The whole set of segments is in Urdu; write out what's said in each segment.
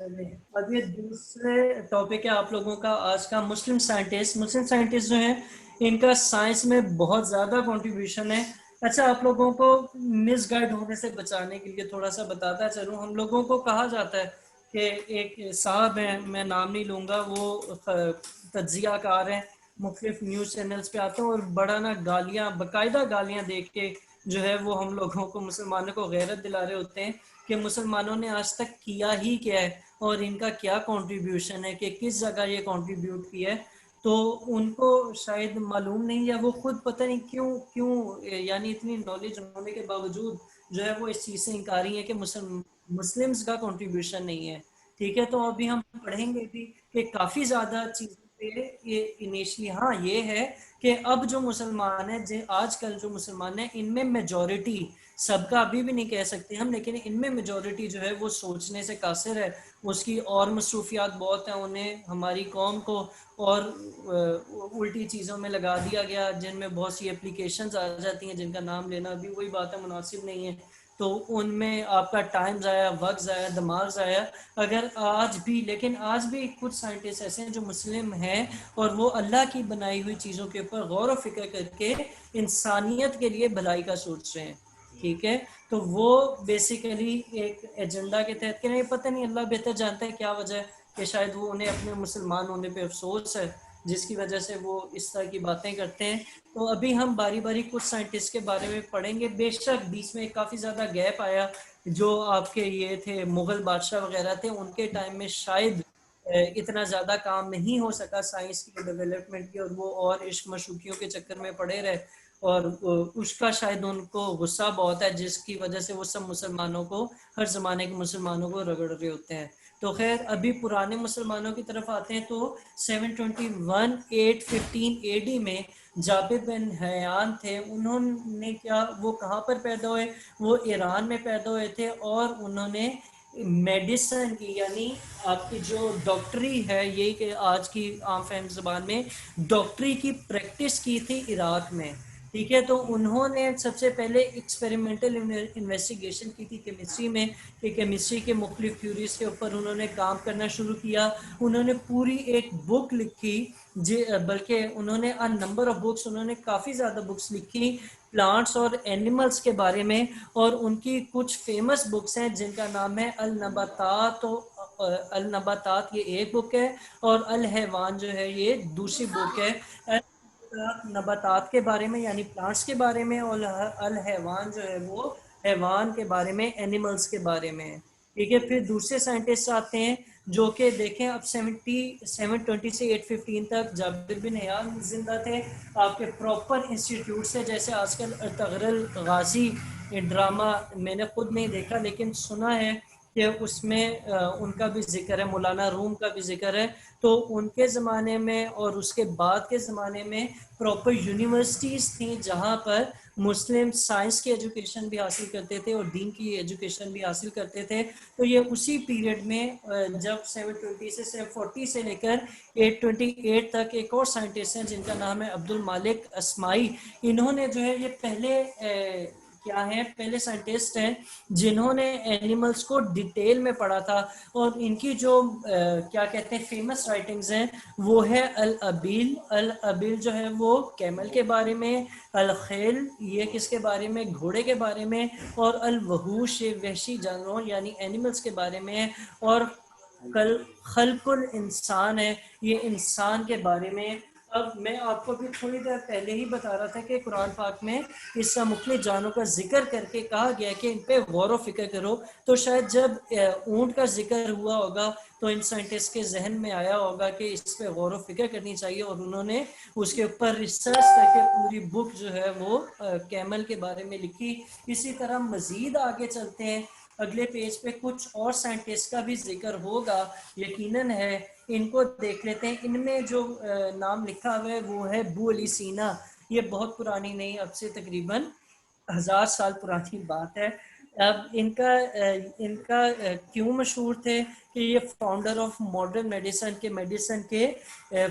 اب یہ دوسرے ٹاپک ہے آپ لوگوں کا آج کا، مسلم سائنٹسٹ جو ہیں ان کا سائنس میں بہت زیادہ کنٹریبیوشن ہے. اچھا، آپ لوگوں کو مس گائیڈ ہونے سے بچانے کے لیے تھوڑا سا بتاتا چلوں. ہم لوگوں کو کہا جاتا ہے کہ ایک صاحب ہیں، میں نام نہیں لوں گا، وہ تجزیہ کار ہیں، مختلف نیوز چینلز پہ آتے ہیں اور بڑا نا گالیاں، باقاعدہ گالیاں دے کے جو ہے وہ ہم لوگوں کو، مسلمانوں کو غیرت دلا رہے ہوتے ہیں کہ مسلمانوں نے آج تک کیا ہی کیا ہے اور ان کا کیا کنٹریبیوشن ہے، کہ کس جگہ یہ کنٹریبیوٹ کیا ہے. تو ان کو شاید معلوم نہیں، یا وہ خود پتہ نہیں کیوں یعنی اتنی نالج ہونے کے باوجود جو ہے وہ اس چیز سے انکاری ہے کہ مسلمز کا کنٹریبیوشن نہیں ہے. ٹھیک ہے، تو ابھی ہم پڑھیں گے بھی کہ کافی زیادہ چیزوں پہ یہ انیشلی. ہاں یہ ہے کہ اب جو مسلمان ہیں، آج کل جو مسلمان ہیں، ان میں میجورٹی، سب کا ابھی بھی نہیں کہہ سکتے ہم، لیکن ان میں میجورٹی جو ہے وہ سوچنے سے قاصر ہے. اس کی اور مصروفیات بہت ہیں، انہیں ہماری قوم کو اور الٹی چیزوں میں لگا دیا گیا، جن میں بہت سی اپلیکیشنز آ جاتی ہیں جن کا نام لینا بھی وہی بات ہے، مناسب نہیں ہے. تو ان میں آپ کا ٹائم ضائع، وقت ضائع، دماغ ضائع. اگر لیکن آج بھی کچھ سائنٹسٹ ایسے ہیں جو مسلم ہیں اور وہ اللہ کی بنائی ہوئی چیزوں کے اوپر غور و فکر کر کے انسانیت کے لیے بھلائی کا سوچ رہے ہیں. ٹھیک ہے، تو وہ بیسیکلی ایک ایجنڈا کے تحت کہ نہیں، پتہ نہیں، اللہ بہتر جانتا ہے کیا وجہ ہے کہ شاید وہ انہیں اپنے مسلمان ہونے پہ افسوس ہے جس کی وجہ سے وہ اس طرح کی باتیں کرتے ہیں. تو ابھی ہم باری باری کچھ سائنٹسٹ کے بارے میں پڑھیں گے. بے شک بیچ میں کافی زیادہ گیپ آیا، جو آپ کے یہ تھے مغل بادشاہ وغیرہ تھے، ان کے ٹائم میں شاید اتنا زیادہ کام نہیں ہو سکا سائنس کی ڈیولپمنٹ کی، اور وہ اور عشق مشوقیوں کے چکر میں پڑے رہے، اور اس کا شاید ان کو غصہ بہت ہے، جس کی وجہ سے وہ سب مسلمانوں کو، ہر زمانے کے مسلمانوں کو رگڑ رہے ہوتے ہیں. تو خیر، ابھی پرانے مسلمانوں کی طرف آتے ہیں. تو 721 815 AD میں جابر بن حیان تھے. انہوں نے کیا، وہ کہاں پر پیدا ہوئے؟ وہ ایران میں پیدا ہوئے تھے، اور انہوں نے میڈیسن کی، یعنی آپ کی جو ڈاکٹری ہے، یہی کہ آج کی عام فہم زبان میں ڈاکٹری کی پریکٹس کی تھی عراق میں. ٹھیک ہے، تو انہوں نے سب سے پہلے ایکسپیریمنٹل انویسٹیگیشن کی تھی کیمسٹری میں، کہ کیمسٹری کے مختلف تھیوریز کے اوپر انہوں نے کام کرنا شروع کیا. انہوں نے پوری ایک بک لکھی، بلکہ انہوں نے نمبر آف بکس، انہوں نے کافی زیادہ بکس لکھی پلانٹس اور اینیملز کے بارے میں. اور ان کی کچھ فیمس بکس ہیں جن کا نام ہے النباتات، یہ ایک بک ہے، اور الحیوان جو ہے یہ دوسری بک ہے. نباتات کے بارے میں یعنی پلانٹس کے بارے میں، اور الحیوان جو ہے وہ حیوان کے بارے میں، اینیملز کے بارے میں. ٹھیک ہے، پھر دوسرے سائنٹسٹ آتے ہیں جو کہ دیکھیں اب 720 سے 815 تک جابر بن حیان زندہ تھے. آپ کے پراپر انسٹیٹیوٹ سے، جیسے آج کل ارطغرل غازی ڈرامہ میں نے خود نہیں دیکھا لیکن سنا ہے کہ اس میں ان کا بھی ذکر ہے، مولانا روم کا بھی ذکر ہے. تو ان کے زمانے میں اور اس کے بعد کے زمانے میں پراپر یونیورسٹیز تھیں جہاں پر مسلم سائنس کی ایجوکیشن بھی حاصل کرتے تھے اور دین کی ایجوکیشن بھی حاصل کرتے تھے. تو یہ اسی پیریڈ میں جب 720 سے 740 سے لے کر 828 تک ایک اور سائنٹسٹ ہیں جن کا نام ہے عبد المالک اسماعی. انہوں نے جو ہے یہ پہلے سائنٹسٹ ہیں جنہوں نے اینیملز کو ڈیٹیل میں پڑھا تھا. اور ان کی جو کیا کہتے ہیں فیمس رائٹنگز ہیں وہ ہے الابیل جو ہے وہ کیمل کے بارے میں، الخیل یہ کس کے بارے میں، گھوڑے کے بارے میں، اور الوحوش وحشی جانوروں یعنی اینیملز کے بارے میں، اور خلق الانسان ہے یہ انسان کے بارے میں. اب میں آپ کو بھی تھوڑی دیر پہلے ہی بتا رہا تھا کہ قرآن پاک میں اس مختلف جانوں کا ذکر کر کے کہا گیا کہ ان پہ غور و فکر کرو. تو شاید جب اونٹ کا ذکر ہوا ہوگا تو ان سائنٹسٹ کے ذہن میں آیا ہوگا کہ اس پہ غور و فکر کرنی چاہیے، اور انہوں نے اس کے اوپر ریسرچ کر کے پوری بک جو ہے وہ کیمل کے بارے میں لکھی. اسی طرح مزید آگے چلتے ہیں، اگلے پیج پہ کچھ اور سائنٹسٹ کا بھی ذکر ہوگا یقیناً ہے، ان کو دیکھ لیتے ہیں. ان میں جو نام لکھا ہوا ہے وہ ہے ابو علی سینا. یہ بہت پرانی نہیں، اب سے تقریباً 1000 سال پرانی بات ہے. اب ان کا کیوں مشہور تھے کہ یہ فاؤنڈر آف ماڈرن میڈیسن کے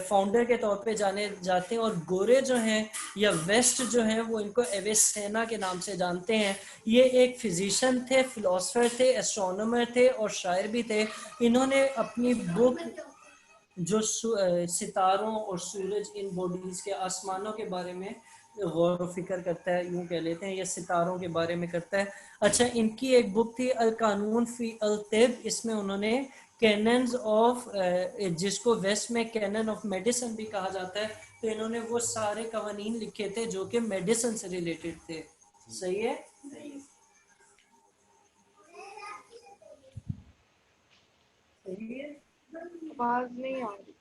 فاؤنڈر کے طور پہ جانے جاتے ہیں، اور گورے جو ہیں یا ویسٹ جو ہیں وہ ان کو ایویسینا کے نام سے جانتے ہیں۔ یہ ایک فزیشین تھے، فلاسفر تھے، ایسٹرونومر تھے اور شاعر بھی تھے۔ انہوں نے اپنی بک جو ستاروں اور سورج ان باڈیز کے آسمانوں کے بارے میں غور و فکر کرتا ہے، یوں کہہ لیتے ہیں، یا ستاروں کے بارے میں کرتا ہے۔ اچھا، ان کی ایک بک تھی القانون فی الطب، اس میں انہوں نے کیننز آف، جس کو ویسٹ میں کینن آف میڈیسن بھی کہا جاتا ہے، تو انہوں نے وہ سارے قوانین لکھے تھے جو کہ میڈیسن سے ریلیٹڈ تھے۔ صحیح ہے؟ صحیح ہے؟ آواز نہیں آ رہی۔